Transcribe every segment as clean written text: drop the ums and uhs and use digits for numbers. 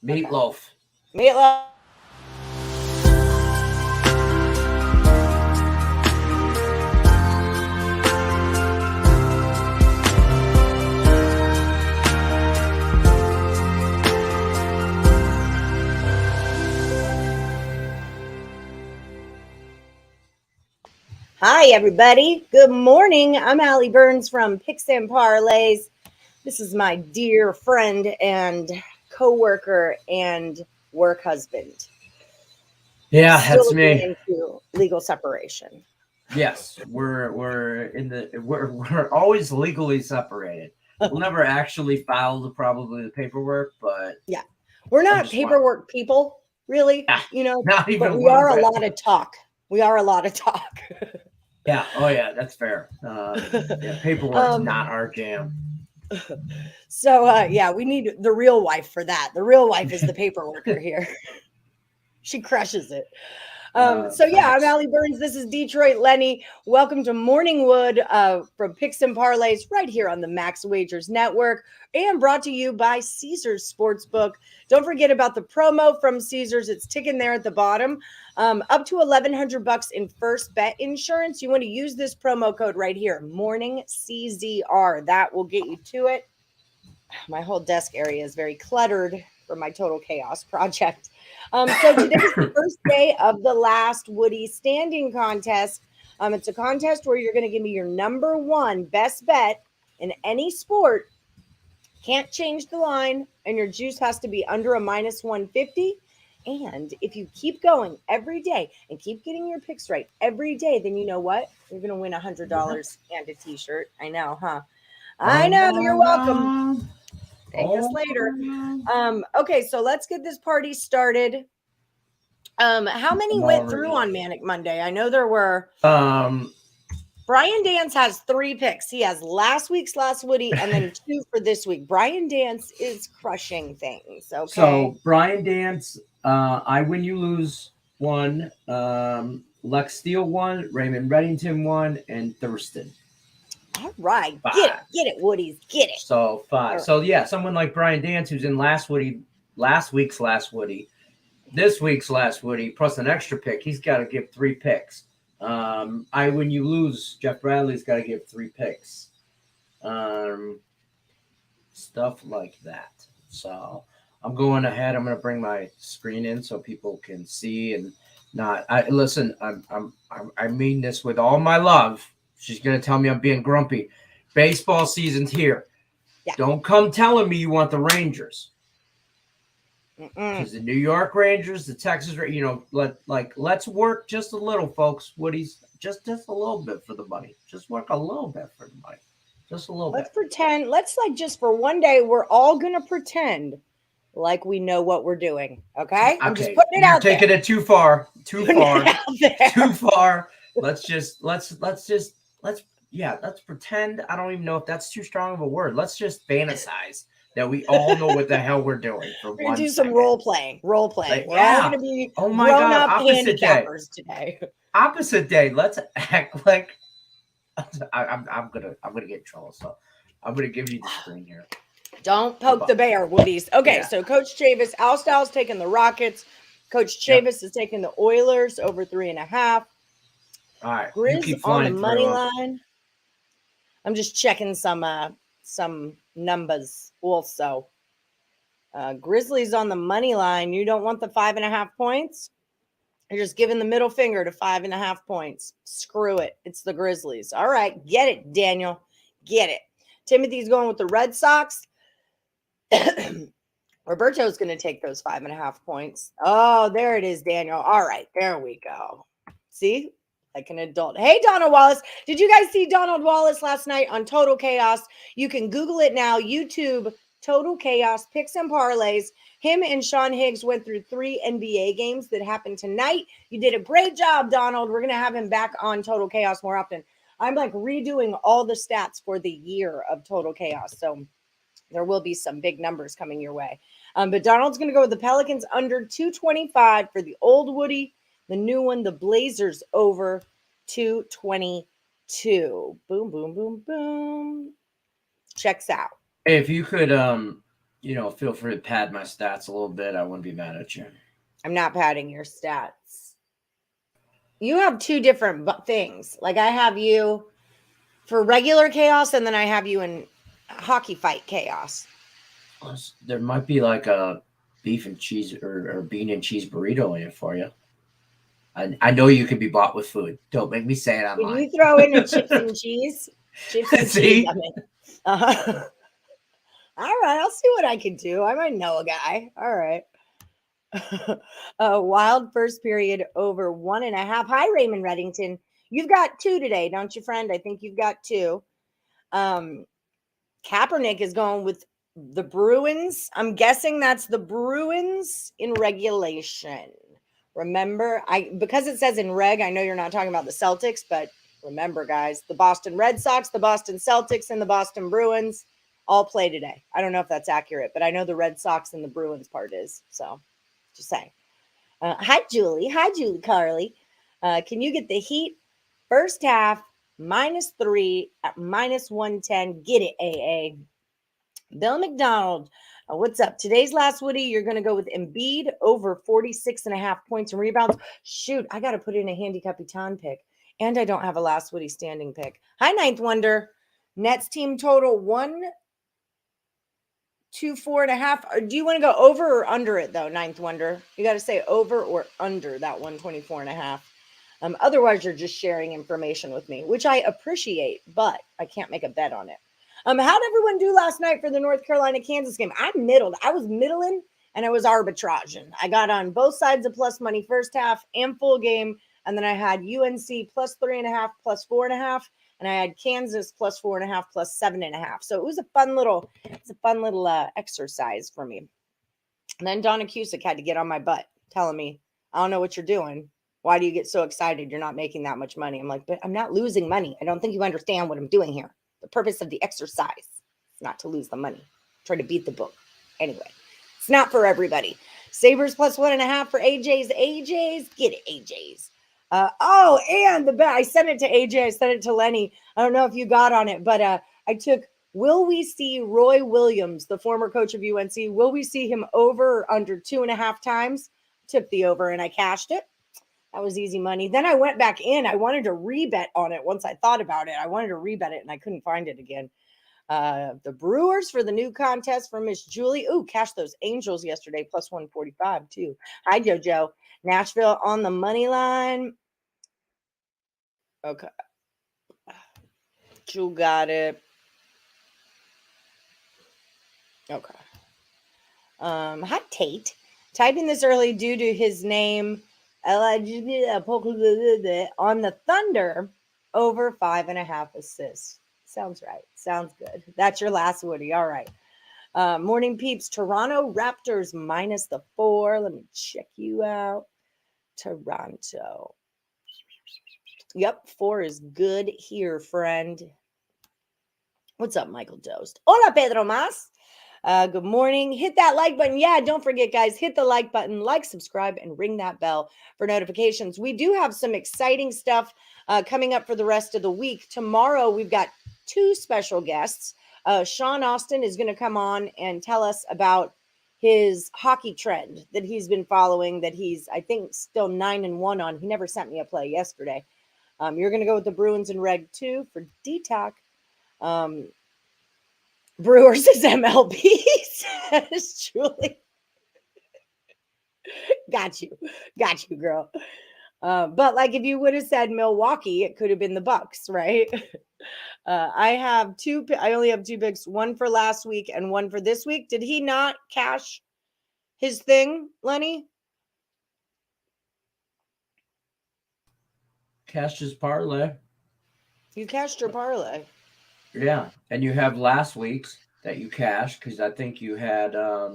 Meatloaf. Meatloaf. Hi, everybody. Good morning. I'm Allie Burns from Picks and Parlays. This is my dear friend and co-worker and work husband. Yeah, Still that's me. into legal separation. Yes, we're always legally separated. We'll never actually file probably the paperwork, but yeah, we're not paperwork people, really. Yeah, not even. But we are a lot of talk. We are a lot of talk. Yeah. Oh yeah, that's fair. Yeah, paperwork's not our jam. So yeah, we need the real wife for that. The real wife is the paperworker here. She crushes it. So yeah, I'm Allie Burns. This is Detroit Lenny. Welcome to Morning Wood from Picks and Parlays right here on the Max Wagers Network and brought to you by Caesars Sportsbook. Don't forget about the promo from Caesars. It's ticking there at the bottom. Up to $1,100 in first bet insurance. You want to use this promo code right here, Morning CZR. That will get you to it. My whole desk area is very cluttered for my Total Chaos project. So today's the first day of the last Woody standing contest. It's a contest where you're going to give me your number one best bet in any sport. Can't change the line, and your juice has to be under a minus 150. And if you keep going every day and keep getting your picks right every day, then you know what? You're going to win $100 and a t-shirt. I know, huh? I know. You're welcome. Thank us later. Okay, so let's get this party started. How many went through on Manic Monday? I know there were. Brian Dance has 3 picks. He has last week's Last Woody and then 2 for this week. Brian Dance is crushing things. Okay. So Brian Dance, I Win You Lose 1, Lex Steele 1, Raymond Reddington 1, and Thurston. All right. 5. Get it, Woodies. Get it. So 5. Right. So yeah, someone like Brian Dance, who's in last week's Last Woody, this week's Last Woody, plus an extra pick, he's got to give 3 picks. I Win You Lose, Jeff Bradley's got to give 3 picks. Stuff like that. So I'm going ahead. I'm going to bring my screen in so people can see and not. Listen. I mean this with all my love. She's going to tell me I'm being grumpy. Baseball season's here. Yeah. Don't come telling me you want the Rangers. Because the New York Rangers, the Texas, let's work just a little, folks. Woodies, just a little bit for the money. Just work a little bit for the money. Just a little bit. Let's pretend. Let's just for one day, we're all going to pretend like we know what we're doing. Okay? I'm just putting it out there. You're taking it too far. Too far. Let's pretend. I don't even know if that's too strong of a word. Let's just fantasize that we all know what the hell we're doing. We're going to do some role playing. We're all going to be grown-up handicappers today. Opposite day. Let's act like I'm gonna get in trouble. So I'm gonna give you the screen here. Don't poke the bear, Woodies. Okay, so Coach Chavis, Al Styles taking the Rockets. Coach Chavis is taking the Oilers over 3.5. All right, Grizz on the money line. I'm just checking some numbers also. Grizzlies on the money line. You don't want the 5.5 points? You're just giving the middle finger to 5.5 points. Screw it. It's the Grizzlies. All right. Get it, Daniel. Get it. Timothy's going with the Red Sox. Roberto's going to take those 5.5 points. Oh, there it is, Daniel. All right. There we go. See? Like an adult. Hey, Donald Wallace. Did you guys see Donald Wallace last night on Total Chaos? You can Google it now. YouTube, Total Chaos, Picks and Parlays. Him and Sean Higgs went through 3 NBA games that happened tonight. You did a great job, Donald. We're going to have him back on Total Chaos more often. I'm like redoing all the stats for the year of Total Chaos. So there will be some big numbers coming your way. But Donald's going to go with the Pelicans under 225 for the old Woody. The new one, the Blazers over 222. Boom, boom, boom, boom. Checks out. If you could feel free to pad my stats a little bit. I wouldn't be mad at you. I'm not padding your stats. You have two different things. Like I have you for regular chaos, and then I have you in hockey fight chaos. There might be like a beef and cheese or bean and cheese burrito in it for you. I know you can be bought with food. Don't make me say it online. Can you throw in a chips and cheese? Chips and cheese. I mean. All right, I'll see what I can do. I might know a guy. All right. Wild first period over 1.5. Hi, Raymond Reddington. You've got 2 today, don't you, friend? I think you've got 2. Kaepernick is going with the Bruins. I'm guessing that's the Bruins in regulation. Remember, because it says in reg, I know you're not talking about the Celtics, but remember, guys, the Boston Red Sox, the Boston Celtics, and the Boston Bruins all play today. I don't know if that's accurate, but I know the Red Sox and the Bruins part is. So just saying. Hi, Julie. Hi, Julie Carly. Can you get the Heat first half -3 at -110? Get it, AA. Bill McDonald. What's up? Today's last Woody, you're going to go with Embiid over 46.5 points and rebounds. Shoot, I got to put in a Handy Capitan pick. And I don't have a last Woody standing pick. Hi, Ninth Wonder. Nets team total 124.5. Do you want to go over or under it, though, Ninth Wonder? You got to say over or under that 124.5. Otherwise, you're just sharing information with me, which I appreciate, but I can't make a bet on it. How'd everyone do last night for the North Carolina-Kansas game? I was middling, and I was arbitraging. I got on both sides of plus money first half and full game, and then I had UNC plus 3.5, plus 4.5, and I had Kansas plus 4.5, plus 7.5. So it was a fun little exercise for me. And then Donna Cusick had to get on my butt, telling me, I don't know what you're doing. Why do you get so excited? You're not making that much money. I'm like, but I'm not losing money. I don't think you understand what I'm doing here. The purpose of the exercise is not to lose the money. Try to beat the book. Anyway, it's not for everybody. Sabres plus 1.5 for AJ's. AJ's, get it, AJ's. And the bet. I sent it to AJ. I sent it to Lenny. I don't know if you got on it, but I took, will we see Roy Williams, the former coach of UNC, will we see him over or under 2.5 times? Took the over and I cashed it. That was easy money. Then I went back in. I wanted to rebet on it once I thought about it. I wanted to rebet it, and I couldn't find it again. The Brewers for the new contest from Miss Julie. Ooh, cashed those Angels yesterday, plus 145, too. Hi, JoJo. Nashville on the money line. Okay. Jewel got it. Okay. Hi, Tate. Typing this early due to his name on the Thunder over 5.5 assists. Sounds right. Sounds good. That's your last Woody. All right. Morning peeps. Toronto Raptors -4. Let me check you out. Toronto. Yep. 4 is good here, friend. What's up, Michael Dost? Hola, Pedro Mas. Good morning. Hit that like button. Yeah, don't forget, guys, hit the like button, like, subscribe, and ring that bell for notifications. We do have some exciting stuff coming up for the rest of the week. Tomorrow, we've got 2 special guests. Sean Austin is going to come on and tell us about his hockey trend that he's been following, that he's, I think, still 9-1 on. He never sent me a play yesterday. You're going to go with the Bruins in Reg 2 for D-Talk. Brewers is MLB, says Julie. Got you, girl. But like if you would have said Milwaukee, it could have been the Bucks, right? I only have 2 picks, one for last week and one for this week. Did he not cash his thing, Lenny? Cashed his parlay. You cashed your parlay. Yeah, and you have last week's that you cashed because I think you had I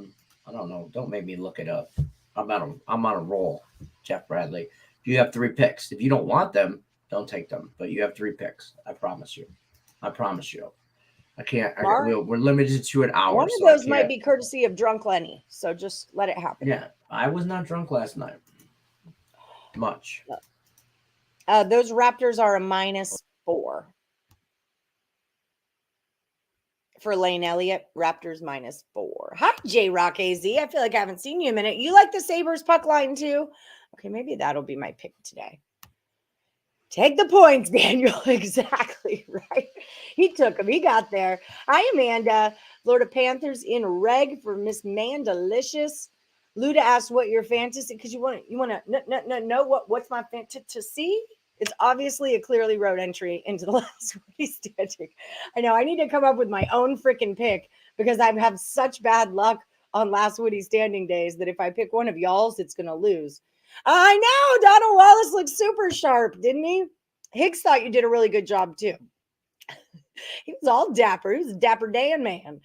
don't know. Don't make me look it up. I'm on a roll, Jeff Bradley. If you have 3 picks, if you don't want them, don't take them. But you have 3 picks. I promise you. I can't. We're limited to an hour. One of those might be courtesy of Drunk Lenny. So just let it happen. Yeah, I was not drunk last night. Much. Those Raptors are a -4. for Lane Elliott. Raptors -4. Hi, J-Rock AZ. I feel like I haven't seen you in a minute. You like the Sabres puck line too? Okay, maybe that'll be my pick today. Take the points, Daniel. Exactly, right? He took them. He got there. Hi, Amanda. Florida Panthers in reg for Miss Mandalicious. Luda asked what your fantasy, because you want to know what's my fantasy? It's obviously a clearly wrote entry into the last Woody standing. I know I need to come up with my own freaking pick because I've had such bad luck on last Woody standing days that if I pick one of y'all's, it's going to lose. I know Donald Wallace looked super sharp, didn't he? Higgs thought you did a really good job too. He was all dapper. He was a dapper Dan man.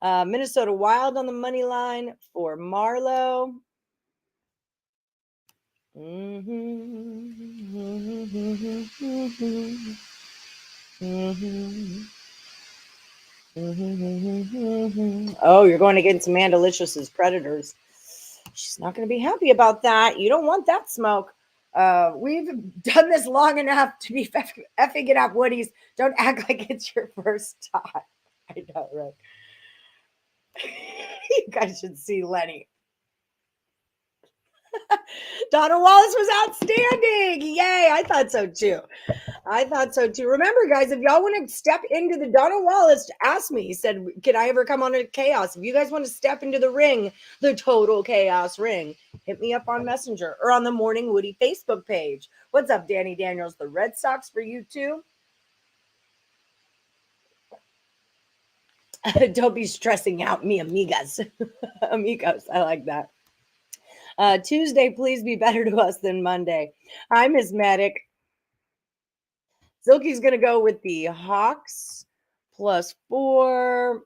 Minnesota Wild on the money line for Marlowe. Oh, you're going against Amandalicious's Predators. She's not going to be happy about that. You don't want that smoke. We've done this long enough to be effing it up, Woodies. Don't act like it's your first time. I know, right? You guys should see Lenny. Donald Wallace was outstanding. Yay. I thought so too. Remember, guys, if y'all want to step into the Donald Wallace, ask me. He said, can I ever come on a chaos? If you guys want to step into the ring, the total chaos ring, hit me up on Messenger or on the Morning Woody Facebook page. What's up, Danny Daniels? The Red Sox for you too. Don't be stressing out me, amigas. Amigos, I like that. Tuesday, please be better to us than Monday. Hi, Miss Medic. Silky's going to go with the Hawks +4.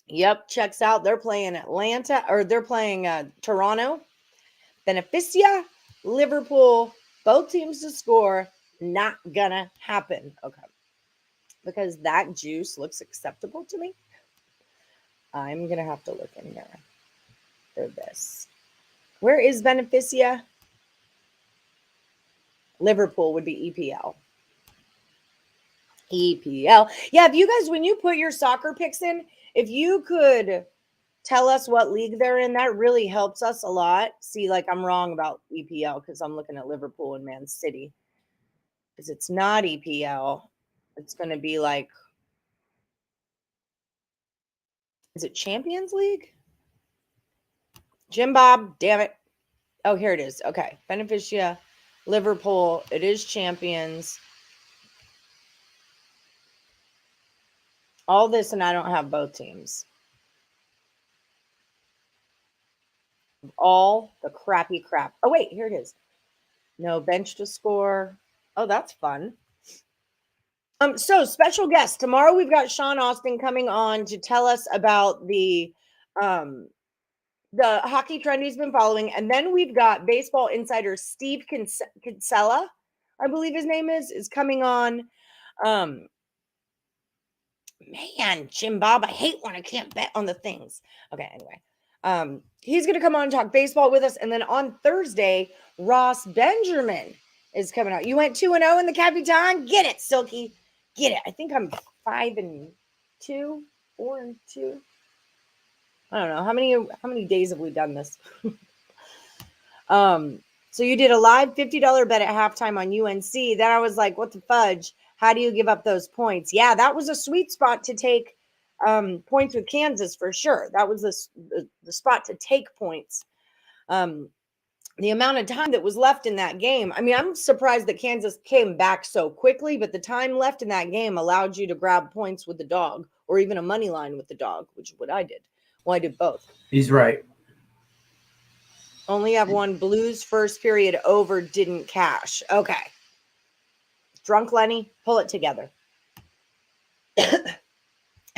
Yep, checks out. They're playing Atlanta, or they're playing Toronto. Beneficia, Liverpool, both teams to score. Not going to happen. Okay. Because that juice looks acceptable to me. I'm going to have to look in there for this. Where is Beneficia? Liverpool would be EPL. EPL. Yeah, if you guys, when you put your soccer picks in, if you could tell us what league they're in, that really helps us a lot. See, like I'm wrong about EPL because I'm looking at Liverpool and Man City. Because it's not EPL. It's going to be like, is it Champions League? Jim Bob, damn it. Oh, here it is. Okay. Beneficia, Liverpool. It is Champions. All this, and I don't have both teams. All the crappy crap. Oh, wait, here it is. No bench to score. Oh, that's fun. So special guest. Tomorrow we've got Sean Austin coming on to tell us about the hockey trend he's been following. And then we've got baseball insider Steve Kinsella, I believe his name is coming on. Man, Jim Bob, I hate when I can't bet on the things. Okay, anyway. He's going to come on and talk baseball with us. And then on Thursday, Ross Benjamin is coming out. You went 2-0 in the Capitan? Get it, Silky. Get it. I think I'm 5-2, 4-2. I don't know. How many days have we done this? So you did a live $50 bet at halftime on UNC. Then I was like, what the fudge? How do you give up those points? Yeah, that was a sweet spot to take points with Kansas for sure. That was the spot to take points. The amount of time that was left in that game. I mean, I'm surprised that Kansas came back so quickly, but the time left in that game allowed you to grab points with the dog or even a money line with the dog, which is what I did. Well, I did both. He's right. Only have one. Blues first period over, didn't cash. Okay. Drunk Lenny, pull it together.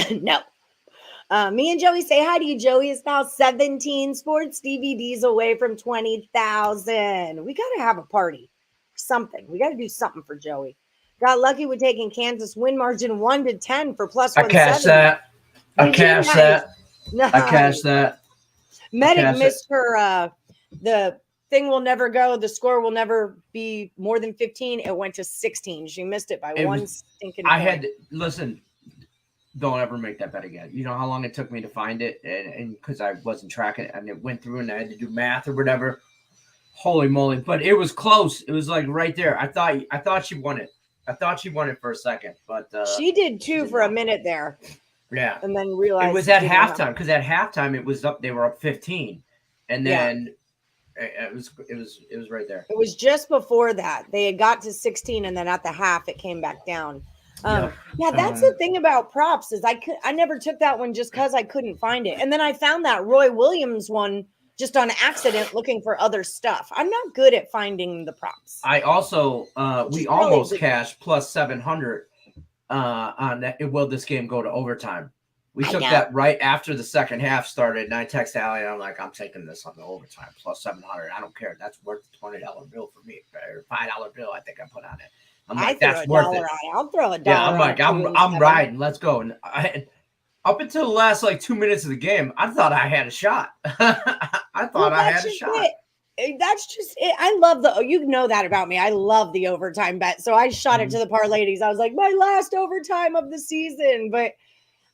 No. Me and Joey say hi to you. Joey is now 17 sports DVDs away from 20,000. We got to have a party. Something. We got to do something for Joey. Got lucky with taking Kansas win margin 1-10 for +170. I cashed that. I cashed that. Nice. I cashed that. Medic missed her. The thing will never go. The score will never be more than 15. It went to 16. She missed it by one stinking point. I had to listen. don't ever make that bet again. You know how long it took me to find it, and because I wasn't tracking it, and it went through, and I had to do math or whatever. Holy moly! But it was close. It was like right there. I thought she won it. I thought she won it for a second, but she did too did for a not. minute there. Yeah, and then realized it was at halftime, because at halftime it was up. They were up 15, and then it was right there. It was just before that. They had got to 16, and then at the half it came back down. Yeah, that's the thing about props is I never took that one just because I couldn't find it, and then I found that Roy Williams one just on accident looking for other stuff. I'm not good at finding the props. I also we almost cashed plus 700 on that. Will this game go to overtime? We took that right after the second half started, and I texted Allie, and I'm like, I'm taking this on the overtime plus 700. I don't care. That's worth the $20 bill for me, or $5 bill. I think I put on it. I'm like, that's worth it. I'll throw a dollar. Yeah, I'm like, I'm riding. Let's go. And up until the last 2 minutes of the game, I thought I had a shot. I thought I had a shot. That's just it. I love you know that about me. I love the overtime bet. So I shot it to the parlays. I was like, my last overtime of the season. But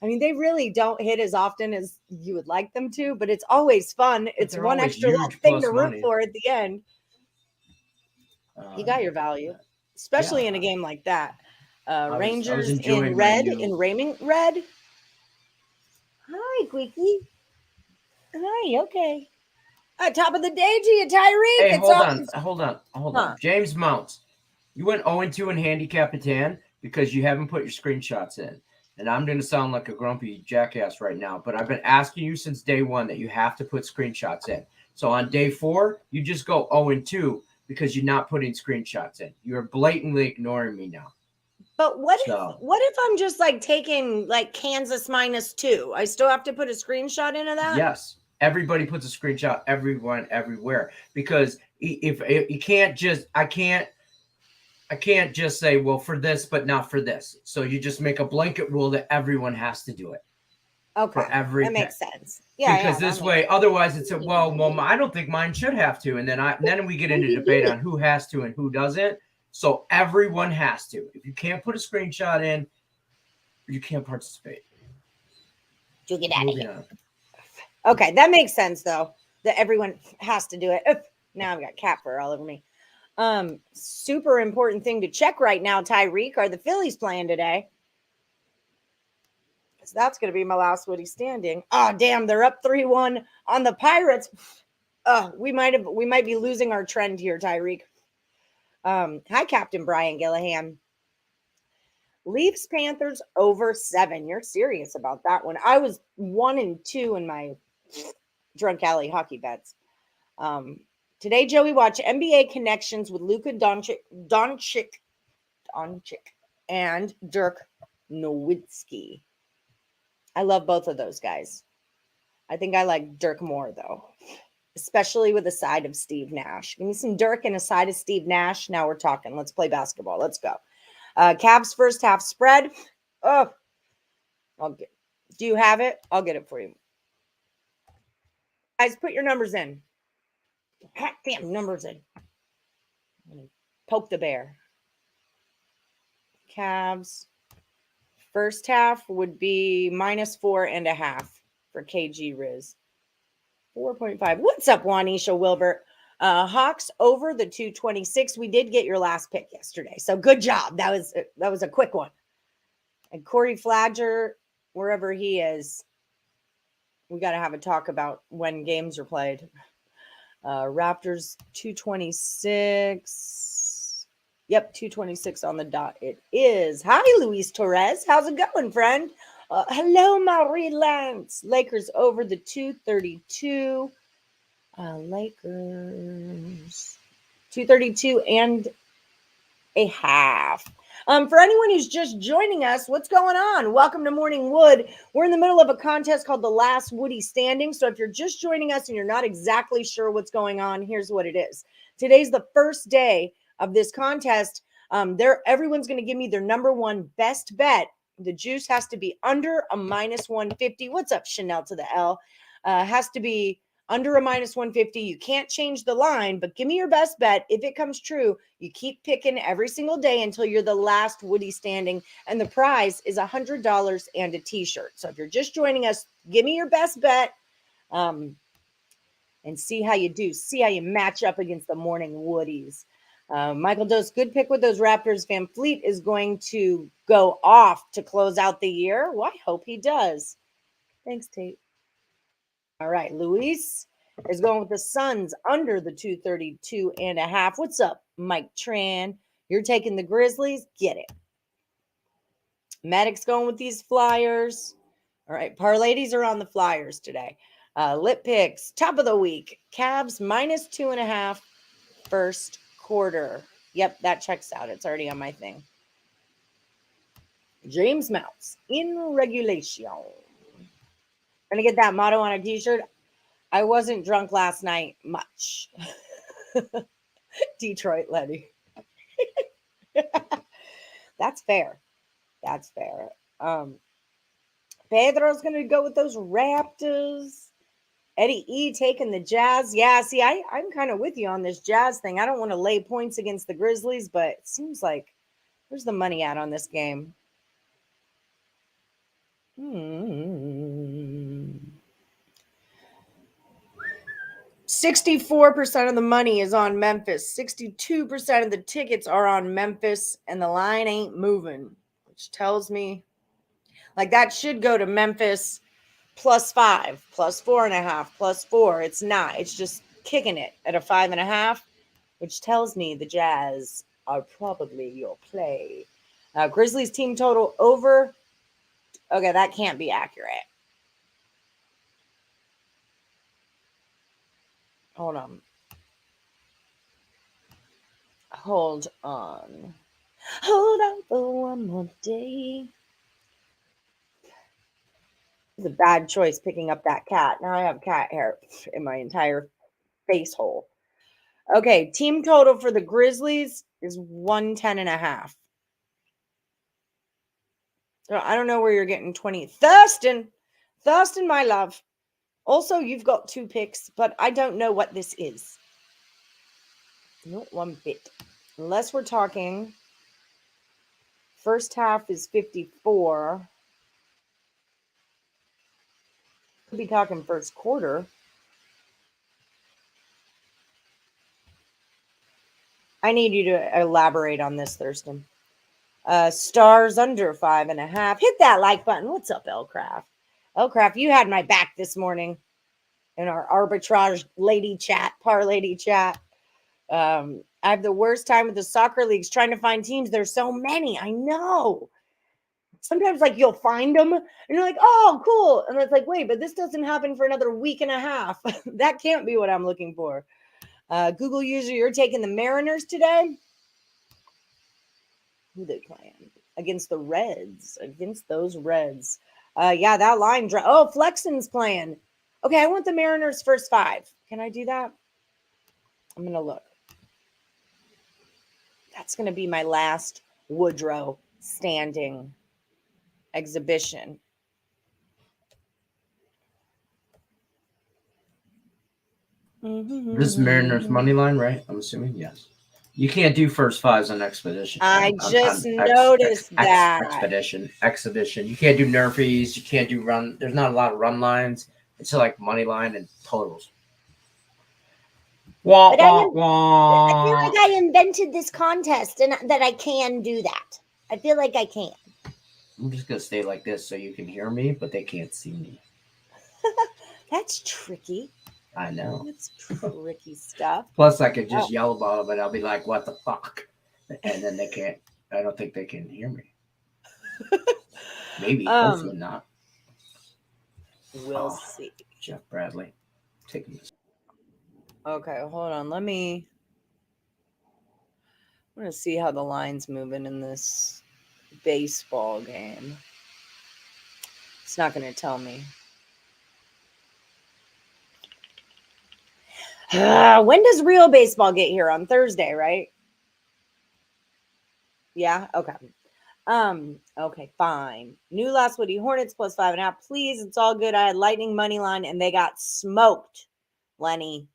I mean, they really don't hit as often as you would like them to, but it's always fun. It's one extra little thing to root for at the end. You got your value, especially in a game like that. Rangers in red, in Raymond red. Hi, Queeky. Hi, okay. Top of the day to you, Tyreek. Hey, hold on. James Mounts, you went 0-2 in Handicapper because you haven't put your screenshots in. And I'm going to sound like a grumpy jackass right now, but I've been asking you since day one that you have to put screenshots in. So on day 4, you just go 0-2 because you're not putting screenshots in. You're blatantly ignoring me now. But what if I'm just taking Kansas -2? I still have to put a screenshot into that? Yes. Everybody puts a screenshot, everyone, everywhere. Because if you can't just, I can't just say, well, for this, but not for this. So you just make a blanket rule that everyone has to do it. Okay. For every that makes sense. Yeah. Because this way, otherwise it's well, I don't think mine should have to. And then we get into debate on who has to and who doesn't. So everyone has to. If you can't put a screenshot in, you can't participate. You get out of here. Okay, that makes sense though. That everyone has to do it. Now I've got cat fur all over me. Super important thing to check right now, Tyreek. Are the Phillies playing today? Because that's going to be my last Woody standing. Oh, damn! They're up 3-1 on the Pirates. We might be losing our trend here, Tyreek. Hi, Captain Brian Gillihan. Leafs Panthers over 7. You're serious about that one. I was 1-2 in my Drunk Alley hockey bets. Today, Joey watched NBA connections with Luka Doncic and Dirk Nowitzki. I love both of those guys. I think I like Dirk more, though, especially with a side of Steve Nash. Give me some Dirk and a side of Steve Nash. Now we're talking. Let's play basketball. Let's go. Cavs first half spread. Oh, do you have it? I'll get it for you. Guys, put your numbers in. Hot damn numbers in. Poke the bear. Cavs first half would be -4.5 for KG Riz. 4.5. What's up, Juanisha Wilbert? Hawks over the 226. We did get your last pick yesterday, so good job. That was a quick one. And Corey Flagger, wherever he is, we got to have a talk about when games are played. Raptors 226. Yep, 226 on the dot. It is. Hi, Luis Torres. How's it going, friend? Hello, Marie Lance. Lakers over the 232. Lakers 232 and a half. For anyone who's just joining us, what's going on? Welcome to Morning Wood. We're in the middle of a contest called The Last Woody Standing. So if you're just joining us and you're not exactly sure what's going on, here's what it is. Today's the first day of this contest. Everyone's going to give me their number one best bet. The juice has to be under a -150. What's up, Chanel to the L? Has to be under a -150. You can't change the line, but give me your best bet. If it comes true, you keep picking every single day until you're the last Woody standing. And the prize is $100 and a t-shirt. So if you're just joining us, give me your best bet and see how you do. See how you match up against the morning Woodies. Michael Dose, good pick with those Raptors. Van Fleet is going to go off to close out the year. Well, I hope he does. Thanks, Tate. All right, Luis is going with the Suns under the 232.5. What's up, Mike Tran? You're taking the Grizzlies. Get it. Maddox going with these Flyers. All right, Parlays are on the Flyers today. Lit picks, top of the week. Cavs -2.5 first quarter. Yep, that checks out. It's already on my thing. James Mounts in regulation. Gonna get that motto on a t-shirt. I wasn't drunk last night much. Detroit Lenny. That's fair. That's fair. Pedro's gonna go with those Raptors. Eddie E taking the Jazz. Yeah, see, I'm kind of with you on this Jazz thing. I don't want to lay points against the Grizzlies, but it seems like where's the money at on this game? 64% of the money is on Memphis. 62% of the tickets are on Memphis, and the line ain't moving, which tells me like that should go to Memphis +5, +4.5, +4. It's not. It's just kicking it at a 5.5, which tells me the Jazz are probably your play. Grizzlies team total over. Okay, that can't be accurate. Hold on. Hold on for one more day. It's a bad choice picking up that cat. Now I have cat hair in my entire face hole. Okay, team total for the Grizzlies is 110.5. I don't know where you're getting 20. Thurston, my love. Also, you've got 2 picks, but I don't know what this is. Not one bit. Unless we're talking first half is 54. Could be talking first quarter. I need you to elaborate on this, Thurston. Stars under 5.5. Hit that like button. What's up, Elcraft? Elcraft, you had my back this morning in our arbitrage lady chat, parlay chat. I have the worst time with the soccer leagues trying to find teams. There's so many. I know. Sometimes like you'll find them and you're like, oh, cool. And it's like, wait, but this doesn't happen for another week and a half. That can't be what I'm looking for. Google user, you're taking the Mariners today. Who they playing? Against the Reds. Against those Reds. Yeah, that line. Oh, Flexen's playing. Okay, I want the Mariners first 5. Can I do that? I'm going to look. That's going to be my last Woodrow standing exhibition. This is Mariners money line, right? I'm assuming, yes. You can't do first 5s on Expedition. I just noticed that. Exhibition. You can't do nerfies. You can't do run. There's not a lot of run lines. It's like money line and totals. I feel like I invented this contest and that I can do that. I feel like I can. I'm just going to stay like this so you can hear me, but they can't see me. That's tricky. I know. That's tricky stuff. Plus, I could just yell about them and I'll be like, what the fuck? And then they can't, I don't think they can hear me. Maybe. Hopefully not. We'll see. Jeff Bradley. Taking this. Okay, hold on. I'm going to see how the line's moving in this baseball game. It's not going to tell me. When does real baseball get here? On Thursday, right? Yeah. Okay. Okay, fine. New last Woody Hornets +5.5. Please, it's all good. I had Lightning money line and they got smoked. Lenny.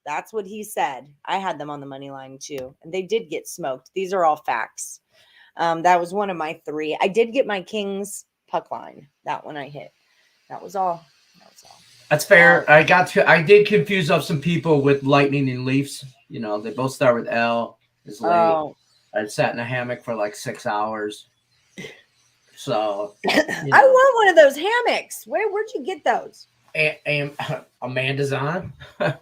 That's what he said. I had them on the money line too, and they did get smoked. These are all facts. That was one of my 3. I did get my Kings puck line. That one I hit. That was all. That's fair. I did confuse up some people with Lightning and Leafs. You know, they both start with L. It's late. Oh. I sat in a hammock for like 6 hours. So I want one of those hammocks. Where'd you get those? And Amanda's on. I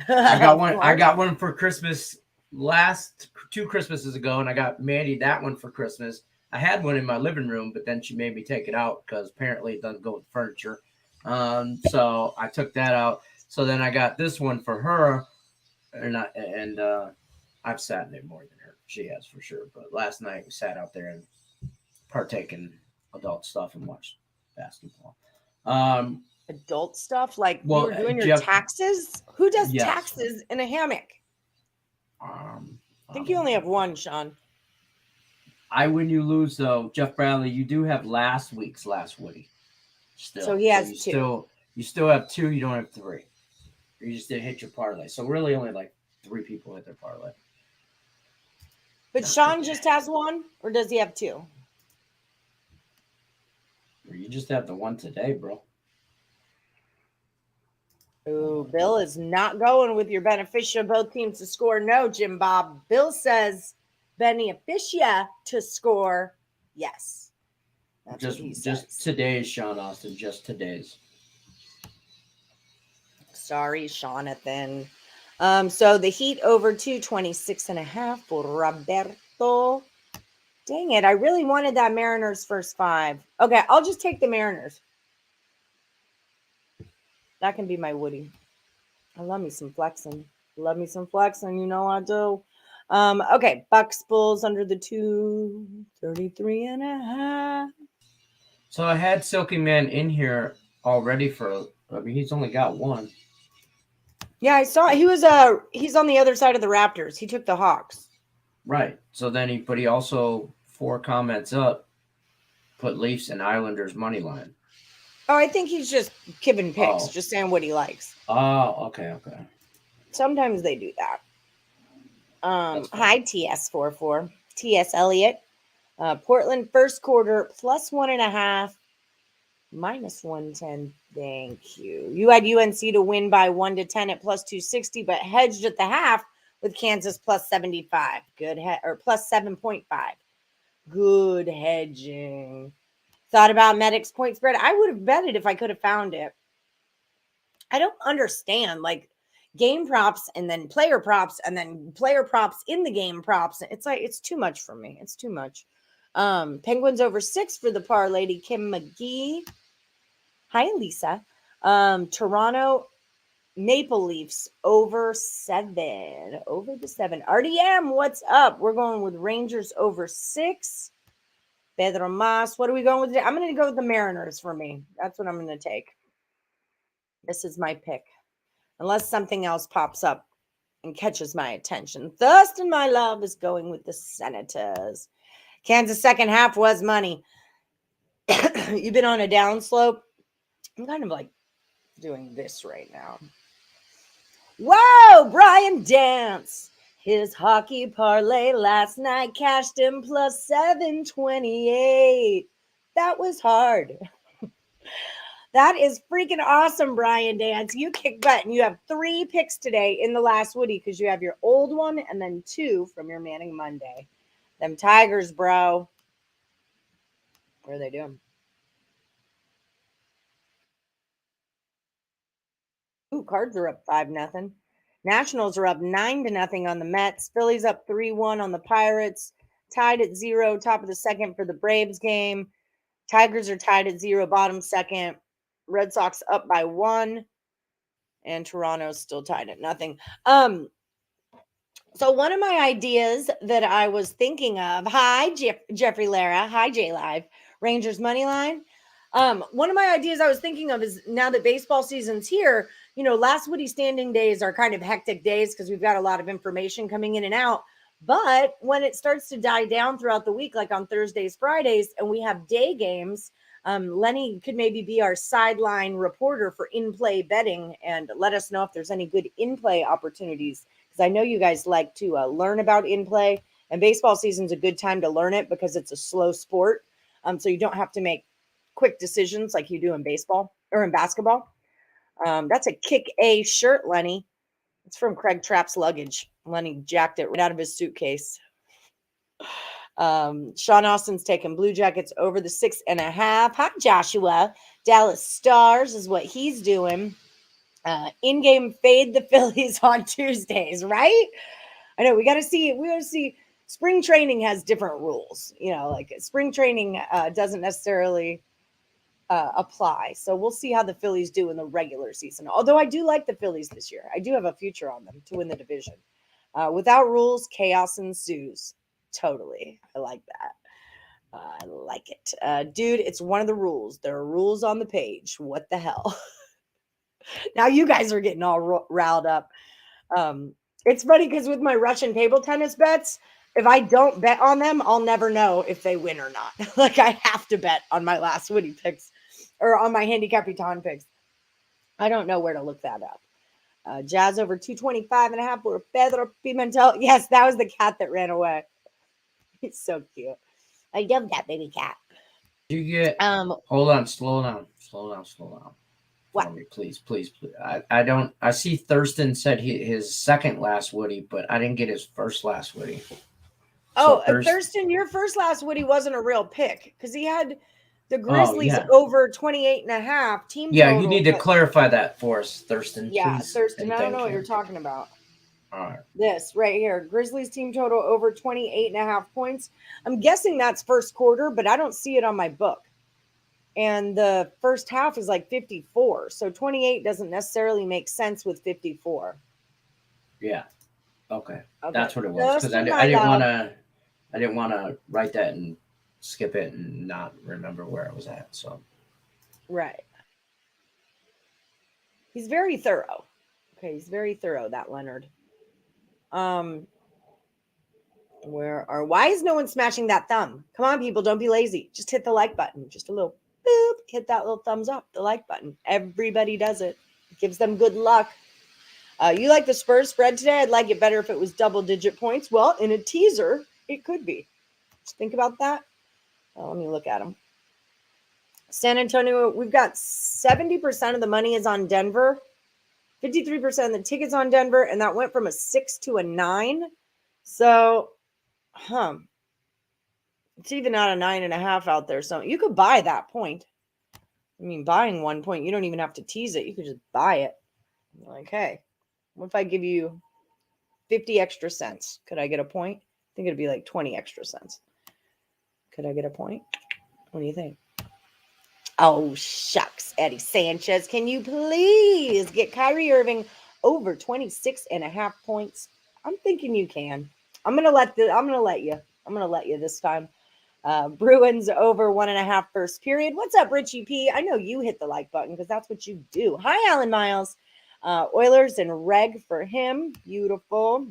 got one. I got one for Christmas last 2 Christmases ago, and I got Mandy that one for Christmas. I had one in my living room, but then she made me take it out because apparently it doesn't go with furniture. So I took that out. So then I got this one for her, and I've sat in it more than her. She has for sure. But last night we sat out there and partake in adult stuff and watched basketball. Adult stuff, like you were doing your taxes? Who does taxes in a hammock? I think you only have one, Sean. I win, you lose, though. Jeff Bradley, you do have last week's last Woody. Still. So he has 2. You still have 2. You don't have 3. You just didn't hit your parlay. So really only like 3 people hit their parlay. But Sean just has 1, or does he have 2? You just have the one today, bro. Ooh, Bill is not going with your beneficia both teams to score. No, Jim Bob. Bill says beneficia to score. Yes. That's what he says. Just today's, Sean Austin. Just today's. Sorry, Jonathan. So the Heat over 226.5 for Roberto. Dang it. I really wanted that Mariners first 5. Okay, I'll just take the Mariners. That can be my Woody. I love me some flexing. You know I do. Okay, Bucks Bulls under the 233.5. So I had Silky Man in here already he's only got 1. Yeah, I saw he's on the other side of the Raptors. He took the Hawks. Right. So then he also 4 comments up put Leafs and Islanders money line. Oh, I think he's just giving picks, just saying what he likes. Oh, okay. Sometimes they do that. Hi, TS44. TS Elliott. Portland first quarter plus 1.5, minus 110. Thank you. You had UNC to win by 1-10 at plus 260, but hedged at the half with Kansas plus 75. Or plus 7.5. Good hedging. Thought about Medic's point spread. I would have bet it if I could have found it. I don't understand, like, game props and then player props and then player props in the game props. It's like, it's too much for me. It's too much. Penguins over 6 for the parlay. Kim McGee. Hi, Lisa. Toronto Maple Leafs over 7. Over the 7. RDM, what's up? We're going with Rangers over 6. Pedro Mas. What are we going with today? I'm going to go with the Mariners for me. That's what I'm going to take. This is my pick. Unless something else pops up and catches my attention. Thurston, my love, is going with the Senators. Kansas second half was money. You've been on a downslope. I'm kind of like doing this right now. Whoa, Brian Dance. His hockey parlay last night cashed him plus 728. That was hard. That is freaking awesome, Brian Dance. You kick butt, and you have 3 picks today in the last Woody because you have your old one and then 2 from your Manning Monday. Them Tigers, bro. What are they doing? Ooh, Cards are up 5-0. Nationals are up 9-0 on the Mets. Phillies up 3-1 on the Pirates. Tied at 0, top of the second for the Braves game. Tigers are tied at 0, bottom second. Red Sox up by 1. And Toronto's still tied at 0. So one of my ideas that I was thinking of, hi, Jeffrey Lara, hi, J Live, Rangers money line. One of my ideas I was thinking of is now that baseball season's here, you know, last Woody standing days are kind of hectic days because we've got a lot of information coming in and out. But when it starts to die down throughout the week, like on Thursdays, Fridays, and we have day games, Lenny could maybe be our sideline reporter for in-play betting and let us know if there's any good in-play opportunities, because I know you guys like to learn about in-play, and baseball season's a good time to learn it because it's a slow sport. So you don't have to make quick decisions like you do in baseball or in basketball. That's a Kick A shirt, Lenny. It's from Craig Trapp's luggage. Lenny jacked it right out of his suitcase. Sean Austin's taking Blue Jackets over the 6.5. Hi, Joshua. Dallas Stars is what he's doing. In-game fade the Phillies on Tuesdays, right? I know we got to see. Spring training has different rules. Like spring training doesn't necessarily apply. So we'll see how the Phillies do in the regular season. Although I do like the Phillies this year. I do have a future on them to win the division. Without rules, chaos ensues. Totally. I like that. I like it. Dude, it's one of the rules. There are rules on the page. What the hell? Now you guys are getting all riled up. It's funny because with my Russian table tennis bets, if I don't bet on them, I'll never know if they win or not. Like I have to bet on my last Woody picks or on my Handicapper picks. I don't know where to look that up. Jazz over 225.5 for Pedro Pimentel. Yes, that was the cat that ran away. He's so cute. I love that baby cat. You get hold on, slow down. What? For me, please. I see Thurston said his second last Woody, but I didn't get his first last Woody. Oh, so Thurston, your first last Woody wasn't a real pick because he had the Grizzlies over 28.5 team total. Yeah, you need to clarify that for us, Thurston. Yeah, please. Thurston, I don't know what you're talking about. All right. This right here, Grizzlies team total over 28.5 points. I'm guessing that's first quarter, but I don't see it on my book. And the first half is like 54. So 28 doesn't necessarily make sense with 54. Yeah. Okay. That's what it was. Because I didn't want to write that and skip it and not remember where it was at. So. Right. He's very thorough. Okay, he's very thorough, that Leonard. Why is no one smashing that thumb? Come on, people, don't be lazy. Just hit the like button. Just a little boop, hit that little thumbs up, the like button. Everybody does it. It gives them good luck. You like the Spurs spread today? I'd like it better if it was double-digit points. Well, in a teaser, it could be. Just think about that. Let me look at them. San Antonio, we've got 70% of the money is on Denver. 53% of the tickets on Denver, and that went from a 6 to a 9. So, it's even not a 9.5 out there. So you could buy that point. I mean, buying 1 point, you don't even have to tease it. You could just buy it. You're like, hey, what if I give you 50 extra cents? Could I get a point? I think it'd be like 20 extra cents. Could I get a point? What do you think? Oh, shucks, Eddie Sanchez. Can you please get Kyrie Irving over 26.5 points? I'm thinking you can. I'm gonna let you this time. Bruins over 1.5 first period. What's up, Richie P? I know you hit the like button because that's what you do. Hi, Alan Miles. Oilers and reg for him. Beautiful.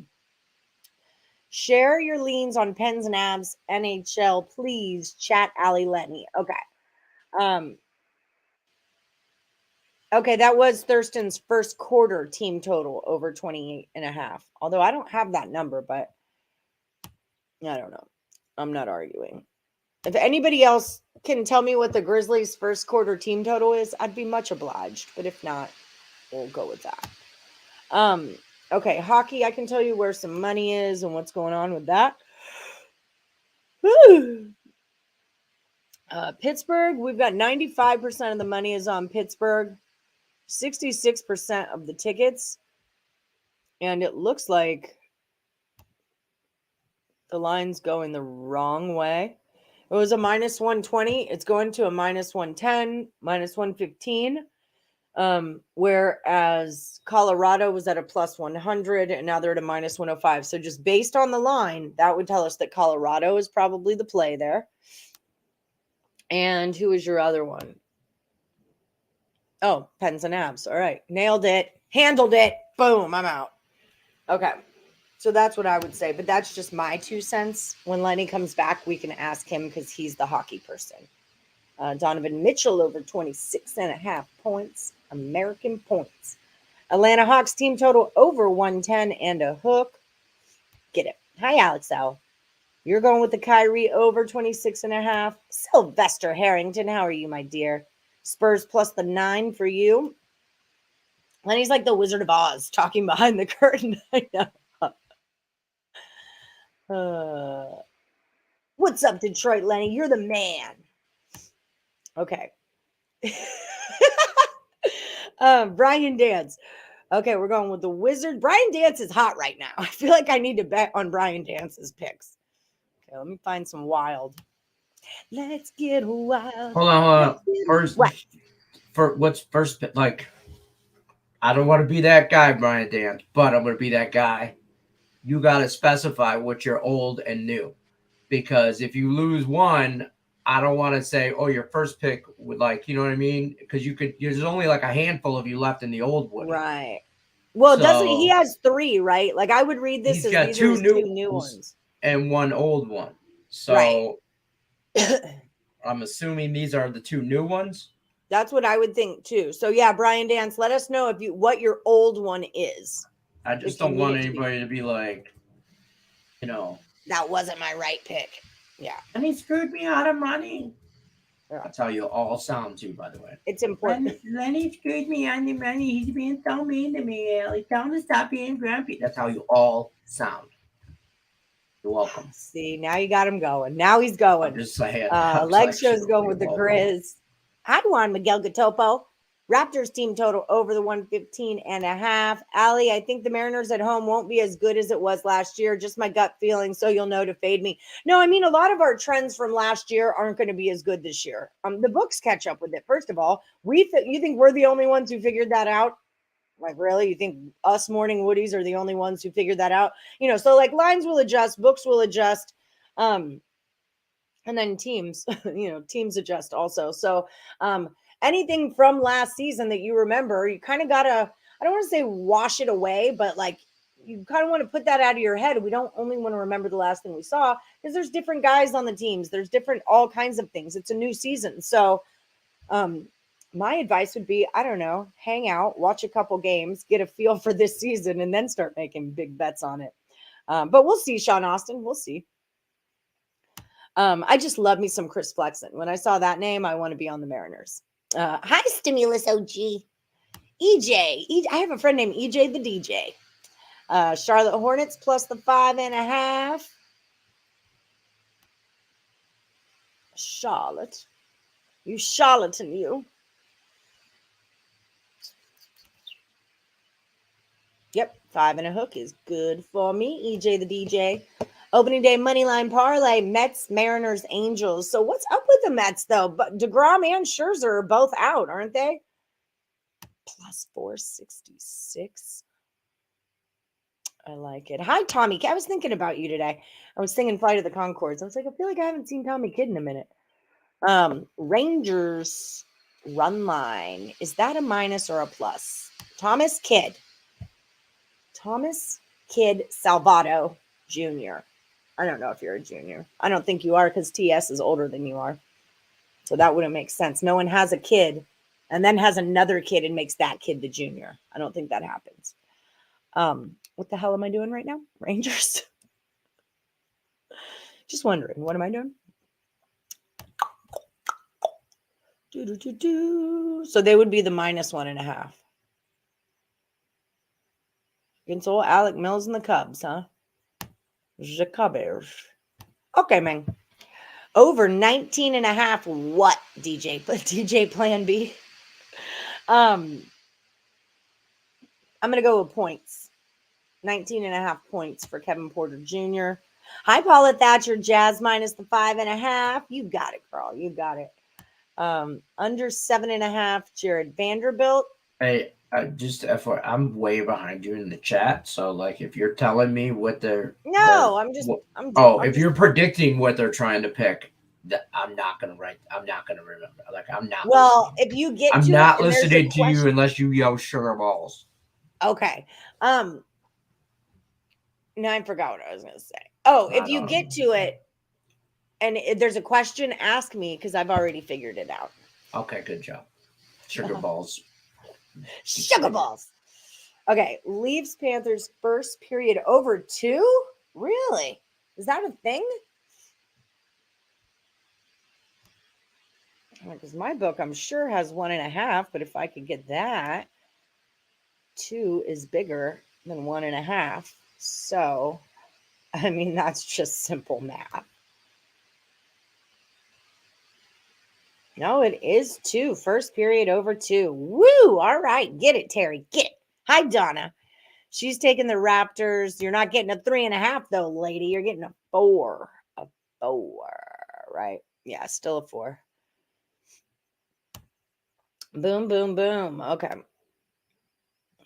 Share your leans on Pens and Abs NHL, please. Chat Ali Lenny. Okay. Okay, that was Thurston's first quarter team total over 28.5. Although I don't have that number, but I don't know. I'm not arguing. If anybody else can tell me what the Grizzlies' first quarter team total is, I'd be much obliged. But if not, we'll go with that. Okay, hockey, I can tell you where some money is and what's going on with that. Pittsburgh, we've got 95% of the money is on Pittsburgh, 66% of the tickets, and it looks like the line's going the wrong way. It was a minus 120. It's going to a minus 110, minus 115. Whereas Colorado was at a plus 100 and now they're at a minus 105. So just based on the line, that would tell us that Colorado is probably the play there. And who is your other one? Oh, Pens and Abs. All right. Nailed it. Handled it. Boom. I'm out. Okay. So that's what I would say. But that's just my 2 cents. When Lenny comes back, we can ask him because he's the hockey person. Donovan Mitchell over 26.5 points, American points. Atlanta Hawks team total over 110 and a hook. Get it. Hi, Alex L. You're going with the Kyrie over 26.5. Sylvester Harrington, how are you, my dear? Spurs plus the 9 for you. Lenny's like the Wizard of Oz talking behind the curtain. I know. What's up, Detroit, Lenny? You're the man. Okay. Brian Dance. Okay, we're going with the Wizard. Brian Dance is hot right now. I feel like I need to bet on Brian Dance's picks. Okay, let me find some wild. Let's get wild. Hold on. First, what's first? Like, I don't want to be that guy, Brian Dance, but I'm going to be that guy. You got to specify what you're old and new, because if you lose one, I don't want to say, oh, your first pick would, like, you know what I mean? Because there's only like a handful of you left in the old one. Right. Well, doesn't he has 3, right? Like, I would read this as got these two are his 2 new ones and one old one. So right. I'm assuming these are the 2 new ones. That's what I would think too. So yeah, Brian Dance, let us know what your old one is. I just don't want anybody to be like, that wasn't my right pick. Yeah. And he screwed me out of money. That's how you all sound too, by the way. It's important. Lenny screwed me out of money. He's being so mean to me. Ellie, tell him to stop being grumpy. That's how you all sound. You're welcome. See, now you got him going. Now he's going. I'm just saying. Leg show's going with the Grizz. Hi, Juan Miguel Gatopo. Raptors team total over the 115.5. Allie, I think the Mariners at home won't be as good as it was last year. Just my gut feeling, so you'll know to fade me. No, I mean, a lot of our trends from last year aren't going to be as good this year. The books catch up with it. First of all, you think we're the only ones who figured that out? Like, really? You think us morning Woodies are the only ones who figured that out? So like lines will adjust, books will adjust. And then teams, teams adjust also. So, anything from last season that you remember, you kind of got to, I don't want to say wash it away, but like you kind of want to put that out of your head. We don't only want to remember the last thing we saw, because there's different guys on the teams. There's different, all kinds of things. It's a new season. So my advice would be, I don't know, hang out, watch a couple games, get a feel for this season, and then start making big bets on it. But we'll see, Sean Austin. We'll see. I just love me some Chris Flexen. When I saw that name, I want to be on the Mariners. Hi, Stimulus OG. EJ. I have a friend named EJ the DJ. Charlotte Hornets plus the 5.5. Charlotte. You charlatan, you. Yep, 5 and a hook is good for me. EJ the DJ. Opening day moneyline parlay, Mets, Mariners, Angels. So what's up with the Mets, though? But DeGrom and Scherzer are both out, aren't they? Plus 466. I like it. Hi, Tommy. I was thinking about you today. I was singing Flight of the Conchords. I was like, I feel like I haven't seen Tommy Kidd in a minute. Rangers run line. Is that a minus or a plus? Thomas Kidd Salvato Jr. I don't know if you're a junior. I don't think you are, because TS is older than you are. So that wouldn't make sense. No one has a kid and then has another kid and makes that kid the junior. I don't think that happens. What the hell am I doing right now? Rangers? Just wondering, what am I doing? So they would be the minus 1.5. Against old Alec Mills and the Cubs, huh? The Cubs. Okay, man. Over 19.5. What, DJ? DJ Plan B? I'm going to go with points. 19.5 points for Kevin Porter Jr. Hi, Paula Thatcher. Jazz minus the 5.5. You got it, girl. You got it. Under 7.5, Jared Vanderbilt. Hey, just FYI, I'm way behind you in the chat. So, like, if you're telling me what they're if you're predicting what they're trying to pick, I'm not gonna write. I'm not gonna remember. Like, I'm not. Well, if you get, I'm not listening to you unless you yell sugar balls. Okay. Now I forgot what I was gonna say. Oh, if you get to it, if there's a question, ask me because I've already figured it out. Okay, good job. Sugar balls. Sugar balls. Okay, Leafs Panthers first period over 2? Really? Is that a thing? Because my book, I'm sure, has 1.5, but if I could get that, 2 is bigger than 1.5. So, I mean, that's just simple math. No, it is 2. First period over 2. Woo! All right. Get it, Terry. Get it. Hi, Donna. She's taking the Raptors. You're not getting a 3.5, though, lady. You're getting a 4. A 4, right? Yeah, still a 4. Boom, boom, boom. Okay.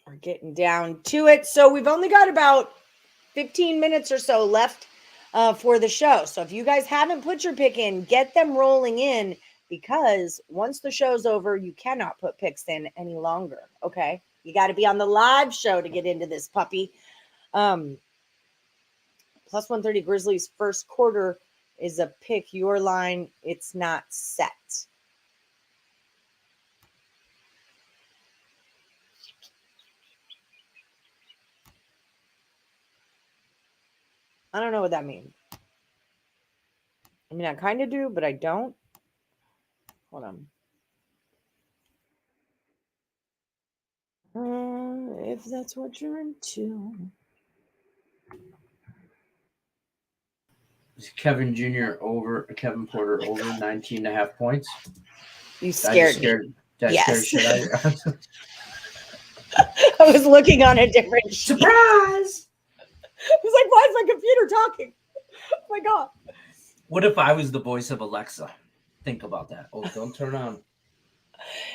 We're getting down to it. So we've only got about 15 minutes or so left for the show. So if you guys haven't put your pick in, get them rolling in, because once the show's over, you cannot put picks in any longer. Okay. You got to be on the live show to get into this puppy. Plus 130 Grizzlies first quarter is a pick your line. It's not set. I don't know what that means. I mean, I kind of do, but I don't. Hold on. If that's what you're into. Is Kevin Porter over 19.5 points? You scared me. Yes. Scared I was looking on a different sheet. Surprise! I was like, why is my computer talking? Oh my God. What if I was the voice of Alexa? Think about that. Oh, don't turn on.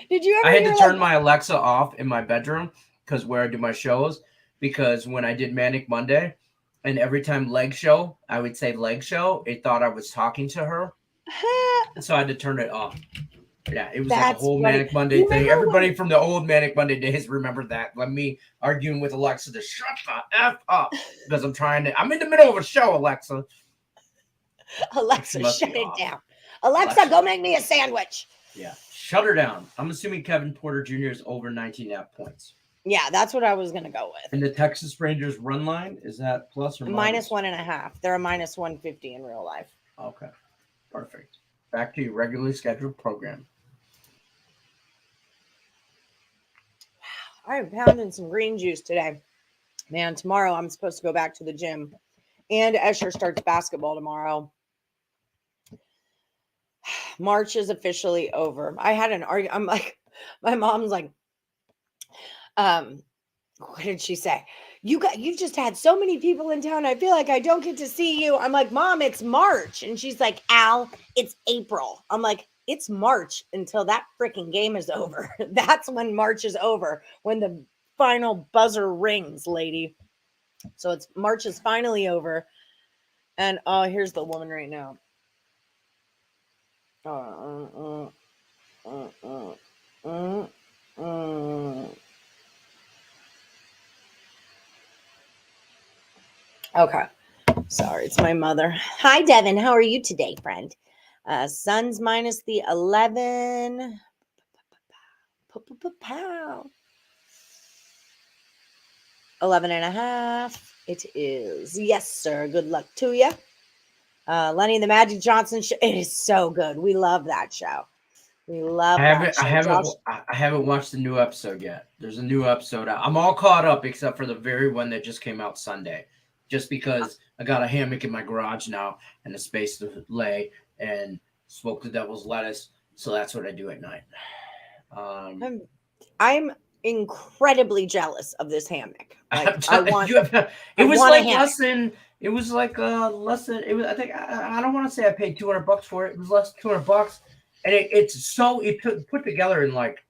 Did you ever I had to turn my Alexa off in my bedroom because where I do my shows, because when I did Manic Monday and every time leg show, I would say leg show, it thought I was talking to her. So I had to turn it off. Yeah, it was like a whole Manic Monday thing. Everybody from the old Manic Monday days remember that. Let me arguing with Alexa to shut the F up because I'm in the middle of a show, Alexa. Alexa, shut it down. Alexa, go make me a sandwich. Yeah, shut her down. I'm assuming Kevin Porter Jr. is over 19.5 points. Yeah, that's what I was going to go with. And the Texas Rangers run line, is that plus or minus? -1.5. They're a minus 150 in real life. Okay, perfect. Back to your regularly scheduled program. Wow, I'm pounding some green juice today. Man, tomorrow I'm supposed to go back to the gym. And Escher starts basketball tomorrow. March is officially over. I had an argument. I'm like, my mom's like, what did she say? You've just had so many people in town. I feel like I don't get to see you. I'm like, Mom, it's March. And she's like, Al, it's April. I'm like, it's March until that freaking game is over. That's when March is over, when the final buzzer rings, lady. So March is finally over. And here's the woman right now. Okay. Sorry, it's my mother. Hi, Devin. How are you today, friend? Suns minus the 11. 11.5. It is. Yes, sir. Good luck to you. Lenny and the Magic Johnson show. It is so good. We love that show. We love that show. I haven't watched the new episode yet. There's a new episode out. I'm all caught up except for the very one that just came out Sunday. Just because I got a hammock in my garage now and a space to lay and smoke the devil's lettuce. So that's what I do at night. I'm incredibly jealous of this hammock. Like, it was I think I don't want to say I paid $200 for it. It was less than $200, and it put together in like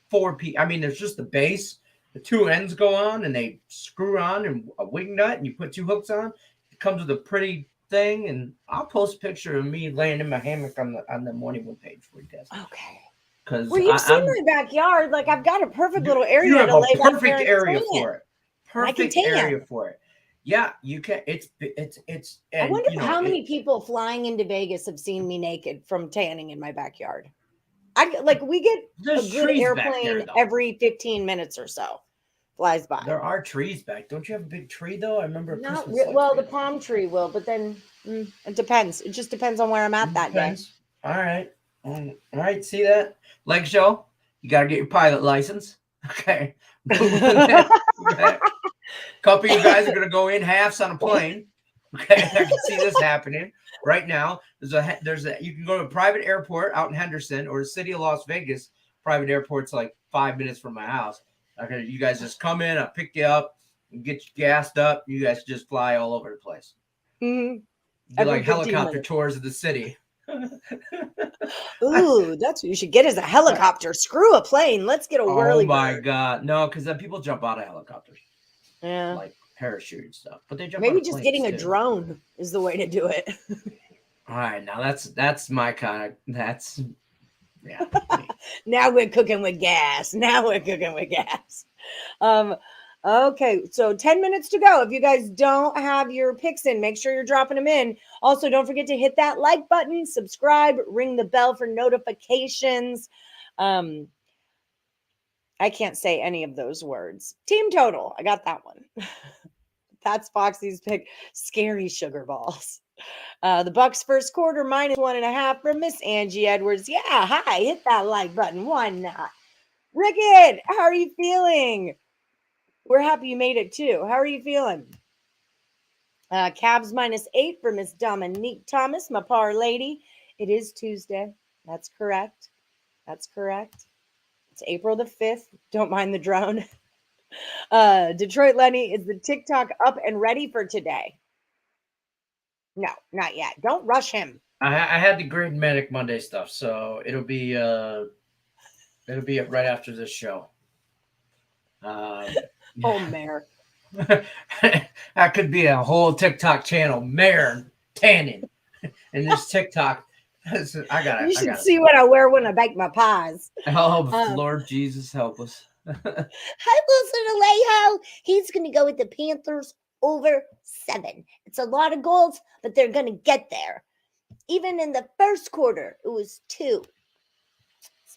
4 pieces. I mean, there's just the base, the 2 ends go on, and they screw on and a wing nut, and you put 2 hooks on. It comes with a pretty thing, and I'll post a picture of me laying in my hammock on the morning one page for you guys. Okay. Well, you've seen my backyard. Like, I've got a perfect little area to lay perfect area for it. Perfect area for it. Yeah, you can. I and wonder you know how it. many people flying into Vegas have seen me naked from tanning in my backyard. We get a There's good trees back there airplane though. every 15 minutes or so flies by. There are trees back. Don't you have a big tree though? I remember Not Christmas lights well, the being on. palm tree will, but then it depends. It just depends on where I'm at that day. Depends. All right. All right. See that leg show? You got to get your pilot license. Okay. Okay. Couple of you guys are gonna go in halves on a plane. Okay, I can see this happening right now. You can go to a private airport out in Henderson or the city of Las Vegas. Private airport's like 5 minutes from my house. Okay, you guys just come in, I'll pick you up and get you gassed up. You guys just fly all over the place. Mhm. Do Every like 15 helicopter minutes. tours of the city. Ooh, that's what you should get is a helicopter. Screw a plane. Let's get a Oh whirly my bird. god, no, because then people jump out of helicopters Yeah. like parachute and stuff, but they jump out Maybe of just planes getting a too. drone is the way to do it. All right, now that's my kind of yeah. Now we're cooking with gas. Okay, so 10 minutes to go. If you guys don't have your picks in, make sure you're dropping them in. Also, don't forget to hit that like button, subscribe, ring the bell for notifications. I can't say any of those words. Team total. I got that one. That's Foxy's pick. Scary sugar balls. The Bucks first quarter -1.5 from Miss Angie Edwards. Yeah, hi, hit that like button. Why not? Rickett, how are you feeling? We're happy you made it too. How are you feeling? Cavs -8 for Miss Dominique Thomas, my par lady. It is Tuesday. That's correct. It's April the 5th. Don't mind the drone. Detroit Lenny, is the TikTok up and ready for today? No, not yet. Don't rush him. I had the Great Manic Monday stuff, so it'll be right after this show. Oh, Mayor. That could be a whole TikTok channel, Mayor tanning, and this TikTok. I got it. You should see what I wear when I bake my pies. Oh, Lord Jesus, help us. Hi, Wilson Alejo. He's going to go with the Panthers over 7. It's a lot of goals, but they're going to get there. Even in the first quarter, it was 2.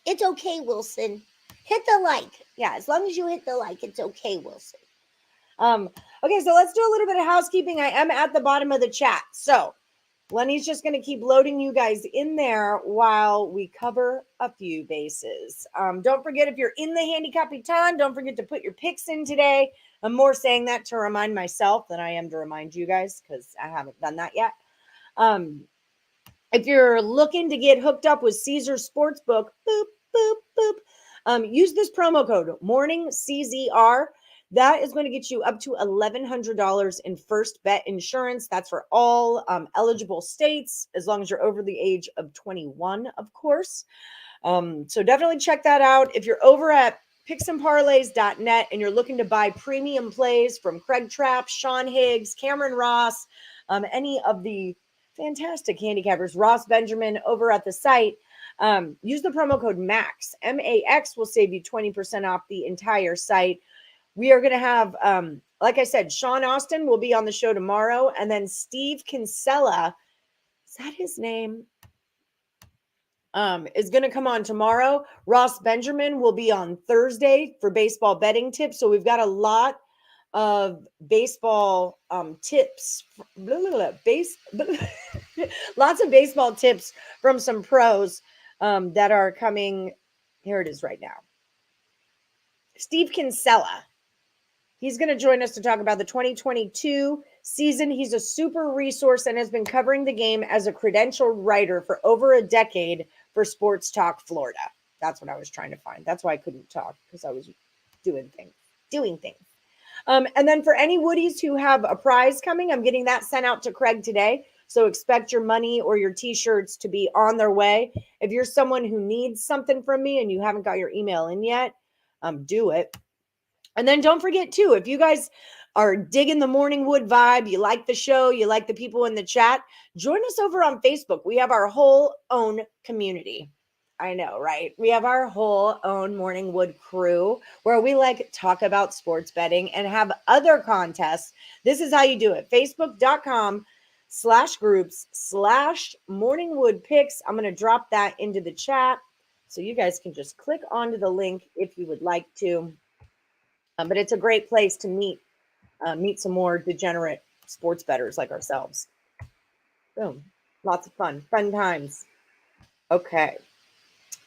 It's okay, Wilson. Hit the like. Yeah, as long as you hit the like, it's okay, Wilson. Okay, so let's do a little bit of housekeeping. I am at the bottom of the chat. So Lenny's just going to keep loading you guys in there while we cover a few bases. Don't forget, if you're in the Handicapper, don't forget to put your picks in today. I'm more saying that to remind myself than I am to remind you guys because I haven't done that yet. If you're looking to get hooked up with Caesar Sportsbook, boop, boop, boop, use this promo code MORNINGCZR. That is going to get you up to $1,100 in first bet insurance. That's for all eligible states, as long as you're over the age of 21, of course. So definitely check that out. If you're over at picksandparlays.net and you're looking to buy premium plays from Craig Trapp, Sean Higgs, Cameron Ross, any of the fantastic handicappers, Ross Benjamin over at the site, use the promo code MAX. MAX will save you 20% off the entire site. We are going to have, like I said, Sean Austin will be on the show tomorrow. And then Steve Kinsella, is that his name? Is going to come on tomorrow. Ross Benjamin will be on Thursday for baseball betting tips. So we've got a lot of baseball tips. Lots of baseball tips from some pros that are coming. Here it is right now. Steve Kinsella. He's going to join us to talk about the 2022 season. He's a super resource and has been covering the game as a credentialed writer for over a decade for Sports Talk Florida. That's what I was trying to find. That's why I couldn't talk, because I was doing things. And then for any Woodies who have a prize coming, I'm getting that sent out to Craig today. So expect your money or your t-shirts to be on their way. If you're someone who needs something from me and you haven't got your email in yet, do it. And then don't forget too, if you guys are digging the Morning Wood vibe, you like the show, you like the people in the chat, join us over on Facebook. We have our whole own community. I know, right? We have our whole own Morning Wood crew where we like talk about sports betting and have other contests. This is how you do it. Facebook.com/groups/Morningwood picks. I'm going to drop that into the chat so you guys can just click onto the link if you would like to. But it's a great place to meet some more degenerate sports bettors like ourselves. Boom. Lots of fun times. Okay.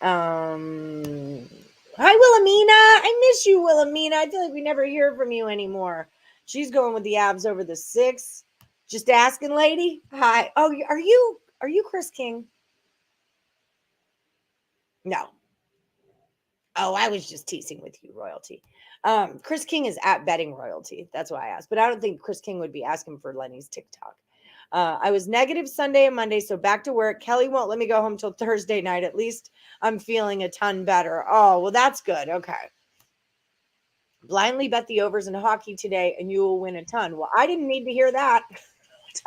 Hi, Wilhelmina. I miss you, Wilhelmina. I feel like we never hear from you anymore. She's going with the abs over the 6. Just asking, lady. Hi. Oh, are you Chris King? No. Oh, I was just teasing with you, Royalty. Chris King is at Betting Royalty. That's why I asked. But I don't think Chris King would be asking for Lenny's TikTok. I was negative Sunday and Monday, so back to work. Kelly won't let me go home till Thursday night. At least I'm feeling a ton better. Oh, well, that's good. Okay. Blindly bet the overs in hockey today, and you will win a ton. Well, I didn't need to hear that. I'll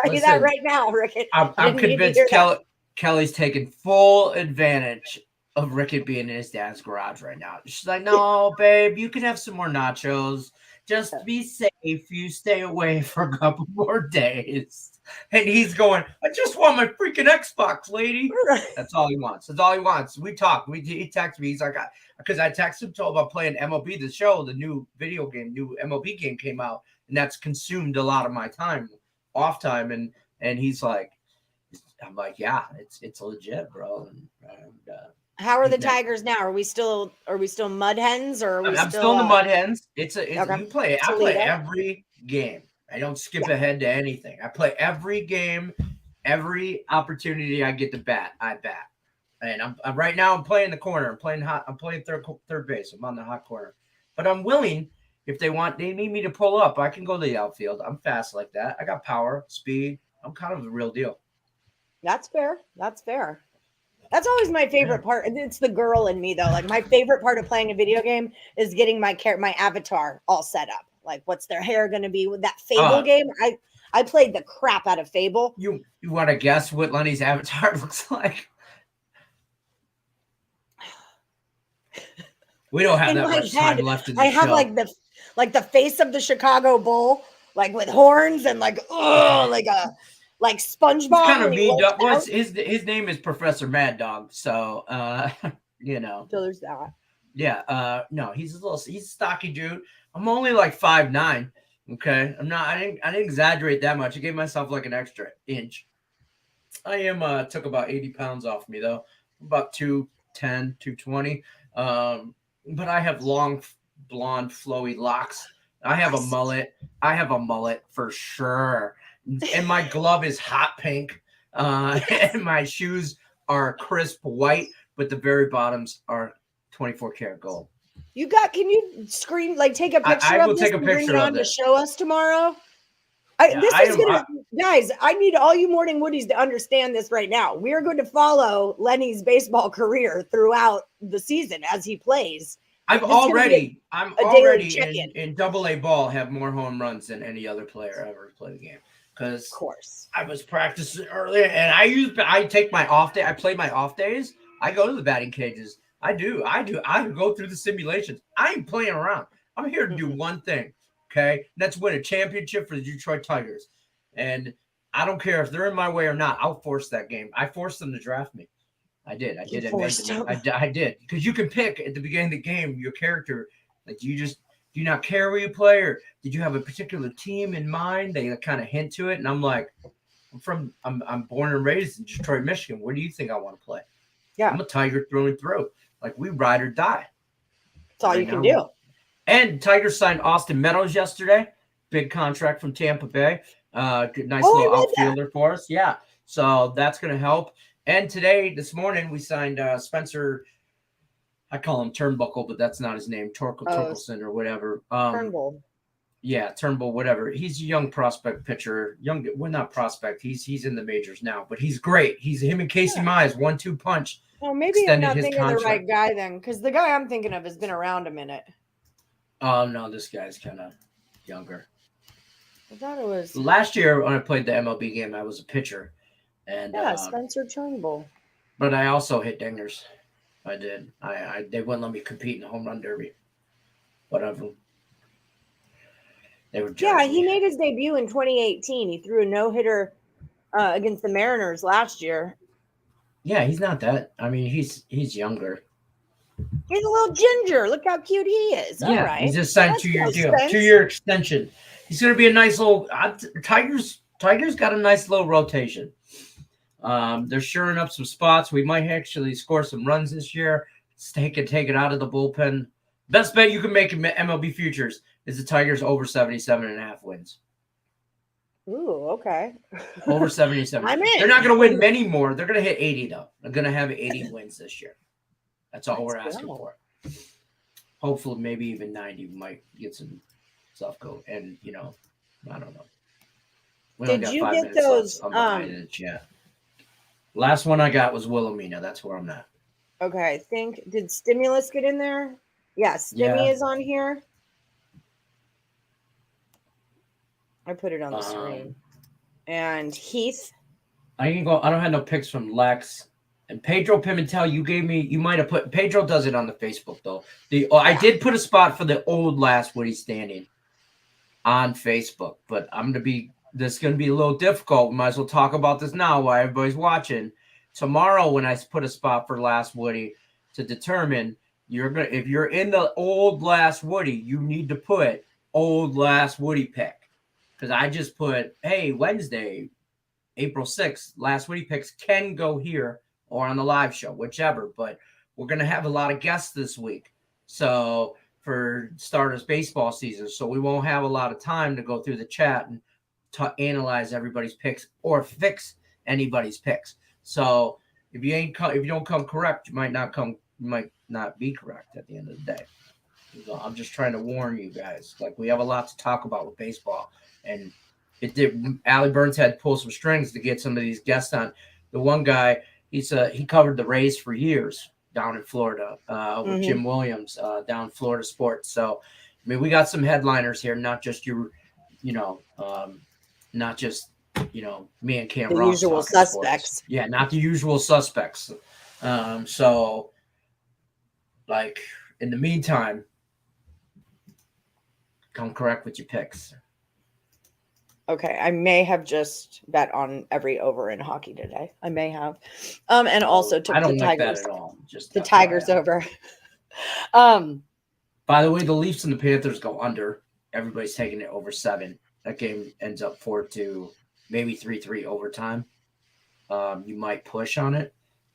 tell you that right now, Rickett. I'm convinced Kelly's taking full advantage of Rickett being in his dad's garage right now. She's like, no, babe, you can have some more nachos. Just be safe. You stay away for a couple more days. And he's going, I just want my freaking Xbox, lady. That's all he wants. That's all he wants. We talked. He texted me. He's like, because I texted him, told him about playing MLB The Show, the new video game, new MLB game came out, and that's consumed a lot of my time, off time. And he's like, I'm like, yeah, it's legit, bro. And how are the Tigers now? Are we still mud hens, or are we I'm still in the mud hens. Okay. You play. I play every game. I don't skip ahead to anything. I play every game, every opportunity I get to bat, I bat. And I'm right now. I'm playing the corner. I'm playing third base. I'm on the hot corner. But I'm willing, if they need me to pull up, I can go to the outfield. I'm fast like that. I got power, speed. I'm kind of the real deal. That's fair. That's always my favorite part. It's the girl in me, though. Like, my favorite part of playing a video game is getting my avatar all set up. Like, what's their hair going to be? With that Fable game, I played the crap out of Fable. You want to guess what Lenny's avatar looks like? We don't have that much time left in the show. I have like the face of the Chicago Bull, like with horns and like SpongeBob. It's kind of mean. His name is Professor Mad Dog, so you know. So there's that. Yeah. No, he's a stocky dude. I'm only like 5'9". Okay. I didn't exaggerate that much. I gave myself like an extra inch. I took about 80 pounds off me though. About 210, 220. But I have long, blonde, flowy locks. I have a mullet. For sure. And my glove is hot pink. And my shoes are crisp white, but the very bottoms are 24 karat gold. Can you screen, like, take a picture of this and bring it on to show us tomorrow? Guys, I need all you Morning Woodies to understand this right now. We are going to follow Lenny's baseball career throughout the season as he plays. I'm already in AA ball, have more home runs than any other player ever played the game. Because of course I was practicing earlier, and I take my off day. I play my off days. I go to the batting cages. I do. I go through the simulations. I ain't playing around. I'm here to do one thing, okay? And that's win a championship for the Detroit Tigers. And I don't care if they're in my way or not. I'll force that game. I forced them to draft me. I did. I did. Because you can pick at the beginning of the game your character. Like, do you not care where you play, or did you have a particular team in mind? They kind of hint to it, and I'm like, I'm born and raised in Detroit, Michigan. Where do you think I want to play? Yeah, I'm a Tiger through and through. Like, we ride or die. That's all you can do. And Tigers signed Austin Meadows yesterday. Big contract from Tampa Bay. Nice little outfielder for us. Yeah, so that's going to help. And this morning, we signed Spencer. I call him Turnbuckle, but that's not his name. Torkelson or whatever. Turnbull. Yeah, Turnbull, whatever. He's a young prospect pitcher. Not prospect. He's in the majors now, but he's great. Him and Casey Mize, 1-2 punch. Well, maybe I'm not thinking of the right guy then, because the guy I'm thinking of has been around a minute. Oh, no, this guy's kind of younger. I thought it was. Last year when I played the MLB game, I was a pitcher. And Spencer Turnbull. But I also hit dingers. I did. They wouldn't let me compete in the home run derby. Whatever. They were judging he me. made his debut in 2018. He threw a no-hitter against the Mariners last year. Yeah, he's not that. I mean, he's younger. He's a little ginger. Look how cute he is. Yeah, All right. he's just signed That's 2-year no deal, sense. 2-year extension. He's going to be a nice little Tigers got a nice little rotation. They're shoring up some spots. We might actually score some runs this year. Take it out of the bullpen. Best bet you can make in MLB futures is the Tigers over 77.5 wins. Ooh, okay. Over 77. I'm in. They're not going to win many more. They're going to hit 80 though. They're going to have 80 wins this year. That's all we're asking for. Hopefully, maybe even 90. We might get some stuff going. And I don't know. We only Did got you 5 get minutes those? left. I'm behind in the chat. Last one I got was Wilhelmina. That's where I'm at. Okay, I think did Stimulus get in there? Yeah, Stimmy is on here. I put it on the screen. And Heath. I can go. I don't have no picks from Lex and Pedro Pimentel. You might have put Pedro does it on the Facebook though. I did put a spot for the old last Woody standing on Facebook, but this is gonna be a little difficult. We might as well talk about this now while everybody's watching. Tomorrow, when I put a spot for last Woody to determine if you're in the old last Woody, you need to put old last Woody pick. Because I just put, hey, Wednesday, April 6th, last Woody picks can go here or on the live show, whichever. But we're going to have a lot of guests this week. So for starters baseball season. So we won't have a lot of time to go through the chat and analyze everybody's picks or fix anybody's picks. So if you don't come correct, you might not be correct at the end of the day. So I'm just trying to warn you guys. Like, we have a lot to talk about with baseball. And Allie Burns had to pull some strings to get some of these guests on. The one guy, he covered the Rays for years down in Florida with Jim Williams down in Florida Sports. So, I mean, we got some headliners here, not just me and Cam The Ross. usual suspects. Sports. Yeah, not the usual suspects. So, like, in the meantime, come correct with your picks. Okay, I may have just bet on every over in hockey today. I may have, and also took I don't the like Tigers. that at all. Just the Tigers over. By the way, the Leafs and the Panthers go under. Everybody's taking it over 7. That game ends up 4-2, maybe 3-3 overtime. You might push on it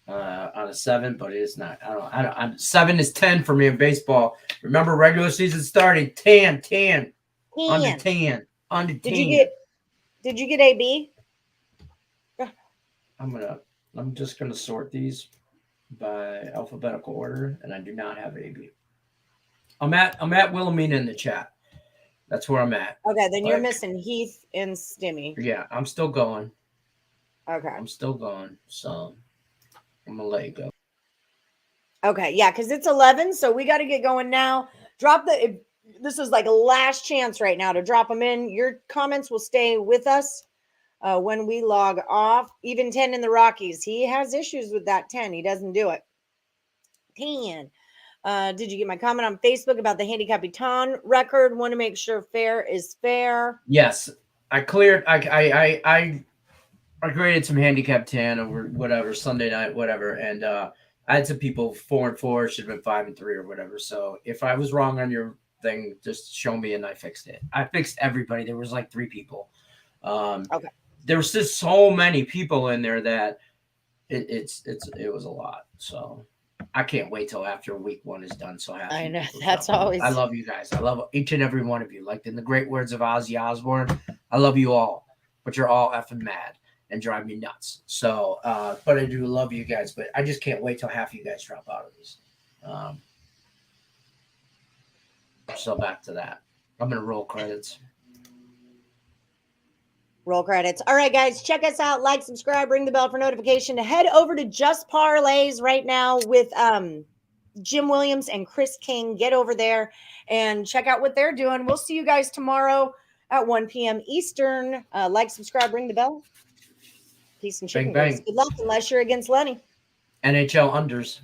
on a 7, but it is not. I don't. 7 is 10 for me in baseball. Remember, regular season started 10, under 10, under 10. Did you get AB? I'm just gonna sort these by alphabetical order, and I do not have AB. I'm at Wilhelmina in the chat. That's where I'm at. Okay, then you're missing Heath and Stimmy. Yeah, I'm still going. Okay. I'm still going, so I'm gonna let you go. Okay, yeah, because it's 11, so we got to get going now. This is like a last chance right now to drop them in. Your comments will stay with us when we log off. Even 10 in the Rockies. He has issues with that 10. He doesn't do it. 10. Did you get my comment on Facebook about the Handy Capitan record? Want to make sure fair is fair. Yes, I cleared. I graded some handicap 10 over whatever Sunday night, whatever, and I had some people 4-4 should have been 5-3 or whatever. So if I was wrong on your thing, just show me and I fixed it. I fixed everybody. There was like 3 people. Okay. There was just so many people in there that it was a lot. So I can't wait till after week 1 is done. So happy. I know that's always. I love you guys. I love each and every one of you. Like in the great words of Ozzy Osbourne, I love you all, but you're all effing mad and drive me nuts. So, but I do love you guys. But I just can't wait till half of you guys drop out of this. So back to that. I'm gonna roll credits. Roll credits. All right, guys, check us out. Like, subscribe, ring the bell for notification. Head over to Just Parlays right now with Jim Williams and Chris King. Get over there and check out what they're doing. We'll see you guys tomorrow at 1 p.m. Eastern. Like, subscribe, ring the bell. Peace and chicken. Bang, bang. Good luck unless you're against Lenny. NHL unders.